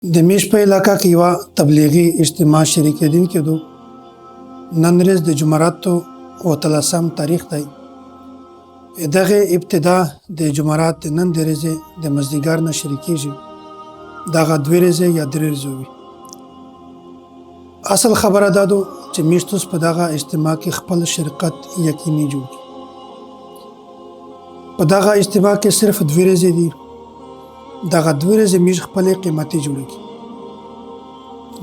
د میش په علاقه کې یو تبلیغي اجتماع شریکېدونکي دو. نن ورځ د جمعراتو 13 تاریخ دی. دغه ابتدا د جمعرات د نن د ورځې د مازدیګر نه شریکېږي. دغه 2 ورځې یا 3 ورځې وي. اصل خبره دا ده چې میشتوس په دغه اجتماع کې خپل شرکت یقیني جوړ کړي. په دغه اجتماع کې صرف 2 ورځې دي. دغه 2 ورځې میش خپل قیمتي جوړ کړي.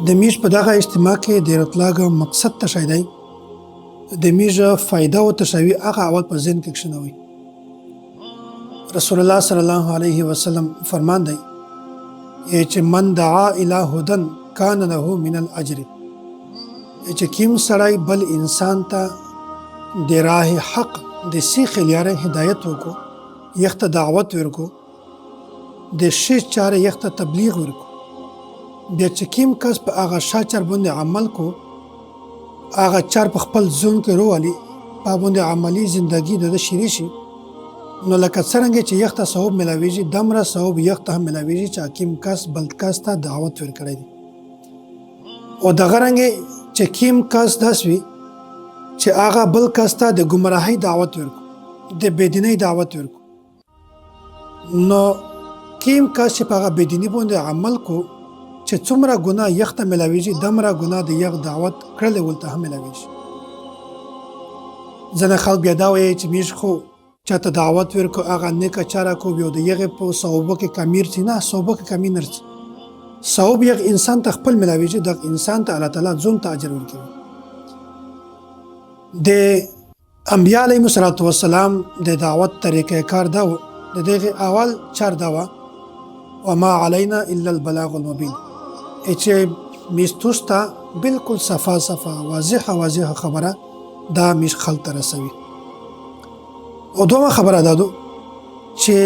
د میش په دغه اجتماع کې د راتلاګ مقصد تشای دی. د میش فائدہ او تشوی هغه اول په ذهن کې شنوي. رسول الله صلی الله علیه وسلم فرمان دی چې من دعا الی هدن کان له من الاجر. چې کیم سړی بل انسان ته د راه حق د سیخ لاره هدایت وکړو، یخت دعوت ورکو، د شی چاره یخت تبلیغ ورکو، بیا چې کیم کس په هغه شاچر باندې عمل کو، هغه چار په خپل ځون کې روالي، په باندې عملی زندگی د شری شي، نو لکه څنګه چې یخت ثواب ملاويږي دمره ثواب یخت هم ملاويږي چې کیم کس بل کس ته دعوت ورکړي دي. او دغه رنګ چې کیم کس داسوي چې هغه بل کس ته د گمراهۍ دعوت ورکو، د بيدینۍ دعوت ورکو، نو کیم کس چې په هغه بيدینۍ باندې عمل کو چې څومره ګناه یخته ملاويږي دمره ګناه د یغ دعوت کړل ولته هم ملاويږي. ځنه خلک بیا دا وایي چې میش خو چاته دعوت ورکو هغه نیکه چاره کو بیا د یغ په ثواب کې کمیر چې نه ثواب کې کمی نه رسي. ثواب یغ انسان ته خپل ملاويږي، د انسان ته الله تعالی ځون ته اجر ورکوي. د انبیاء علیهم السلام د دعوت طریقې کار دا و. د دغه اول چار دا و وما علینا الا البلاغ المبین، چې میستوستا بالکل صفا واضح خبره دا میش خلق ته رسوي. او دومره خبره دا ده چې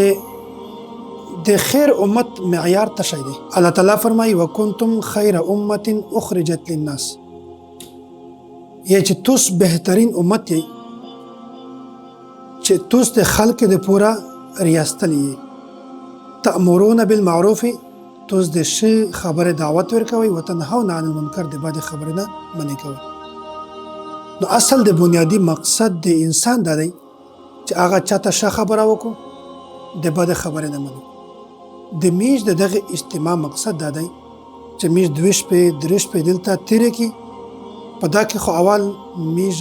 د خیر امت معیار تشای دی. الله تعالی فرمایي وکنتم خیر امه اخرجت للناس، چې توس بهترین امت یې چې توس د خلق د پورا ریاستل یې. تأمرون بالمعروف، توس د شی خبره دعوت ورکوي، وتنهون عن المنکر د بد خبره نه منع کوي. نو اصل د بنیادی مقصد د انسان دا دی چې هغه چاته ښه خبره وکړو، د بد خبره نه منع. د میش دغه اجتماع مقصد دا دی چې میش 2 شپې 3 شپې دلته تیرې کی. په دا کې خو اول میش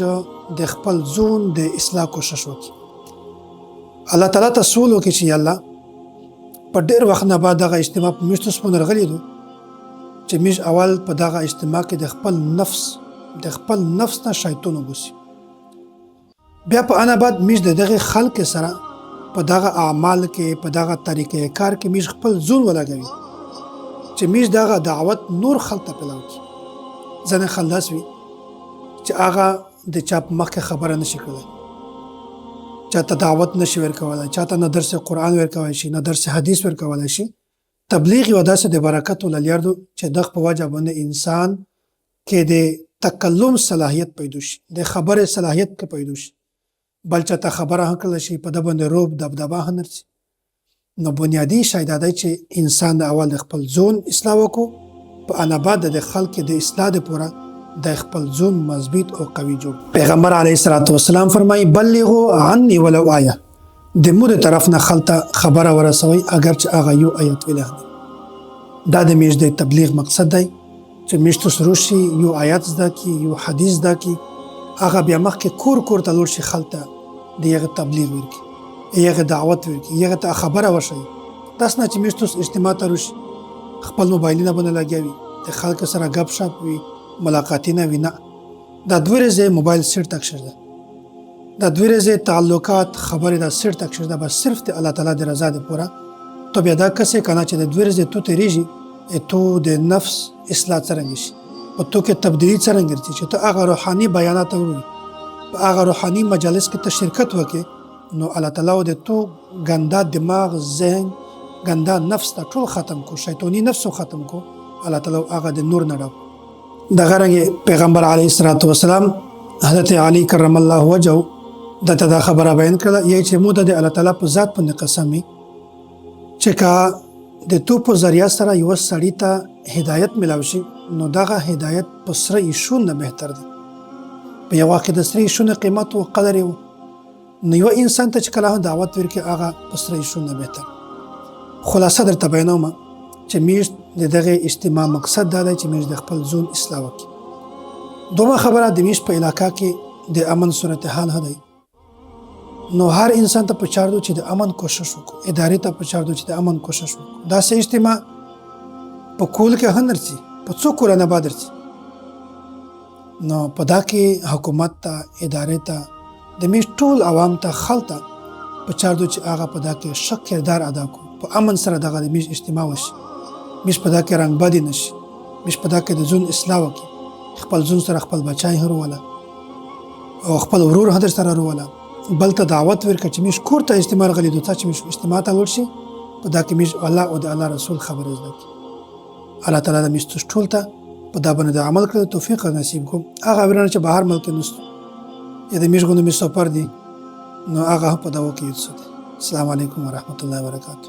د خپل ځون د اصلاح کوشش وکړي. الله تعالی ته سوال وکړي چې الله په ډېر وخت نه بعد دغه اجتماع په میشتوس باندې راغلی دو چې میش اول په دغه اجتماع کې د خپل نفس نه شیطان وبوسي. بیا په انا بعد میش دغه خلق سره په دغه اعمال کې په دغه طریقې کار کې میش خپل ځون ولګوي چې میش دغه دعوت نور خلق ته پلاو کی. ځنه خلاص وي چې هغه د چاپ مخه خبره نشي کولای، چاته دعوت نشي ورکولای، چاته نه درس قرآن ورکوي شي، نه درس حدیث ورکولای شي. تبلیغ یو داسې د برکت وللیاردو چې دغه په وجه باندې انسان کې د تکلم صلاحیت پیدا شي، د خبره صلاحیت کې پیدا شي، بل چاته خبره هکله شي په د باندې روب دبدبه هنرسي. نو بنیادی شاید دی چې انسان د اول خپل ځون اصلاح وکړو، په انا بعد د خلق د اصلاح د پوره د خپل ځون مضبوط او قوي جوړ. پیغمبر علیه الصلاۃ والسلام فرمایي بلغوا عني ولو آیه، د مو طرف نه خلق خبره ورسوي اگر چې هغه یو آیت ویله. دا د میش د تبلیغ مقصد دی چې میشتو سروشي یو آیت زده کی، یو حدیث زده کی، هغه بیا مخکې کور ته لور شي خلک ته د یغه تبلیغ ورکړي، یغه دعوت ورکړي، یغه ته خبره وشي. تاسو نه چې میشتو اجتماع ته روشي خپل موبایلونه باندې لګوي، د خلک سره غپ شپ وي، ملاقاتونه وي. نه، دا 2 ورځې موبایل سر تک شته، دا 2 ورځې تعلقات خبره دا سر تک شته، بس صرف د الله تعالی د رضا د پوره. ته بیا دا کسې کنه چې د 2 ورځې تو تیریږي ته د نفس اصلاح څرنګه شي، په تو کې تبدیلی څرنګه رسي چې ته هغه روحاني بیانات اوري، په هغه روحاني مجالس کې ته شرکت وکې، نو الله تعالی د تو ګندا دماغ، ذهن، ګندا نفس ته ټول ختم کو، شیطانی نفس ختم کو. الله تعالی هغه د نور نه ډک. دغه رنګ پیغمبر علیه الصلاۃ والسلام حضرت علی کرم الله وجهه دته دا خبره بیان کړه، یی چې مو د الله تعالی په ذات باندې قسم چې کا د تو په ذریعه سره یو سړی ته هدایت ملاو شي نو دغه هدایت په سره ایشون نه بهتر دی. په یو وخت د سره ایشون قیمت او قدر یو نو یو انسان ته چې کله دعوت ورکړي هغه په سره ایشون نه بهتر. خلاصه درته بیانوم چې میشت د دغه اجتماع مقصد دا دی چې میشت د خپل ځون اصلاح وکړي. دومره خبره د میشت په علاقه کې د امن صورتحال دی نو هر انسان ته پچار دو چې د امن کوشش وکړو، ادارې ته پچار دو چې د امن کوشش وکړو. داسې اجتماع په کول کې هم درځي، په څو کورانه به درځي. نو په دا کې حکومت ته، ادارې ته، د میشت ټول عوام ته، خلک ته پچار دو چې هغه په دا کې ښه کردار ادا کړو، په امن سره دغه د میشت اجتماع وشي، میشت په دا کې رنګبادي نه شي، میشت په دا کې د ځون اصلاح وکړي، خپل ځون سره خپل بچای هم وروله او خپل ورور هم در سره وروله، بل ته دعوت ورکړه چې میشت کور ته اجتماع راغلی دو ته چې میشت اجتماع ته لاړ شي، په دا کې میشت الله او د الله رسول خبرې زده کړي. الله تعالی د میشت ټول ته په دا باندې د عمل کړو توفیق نصیب کوم. هغه ورنه چې بهر ملک نشته یا د میشت غونډې سفر دي نو هغه په دا وکړي. السلام علیکم ورحمت الله وبرکاته.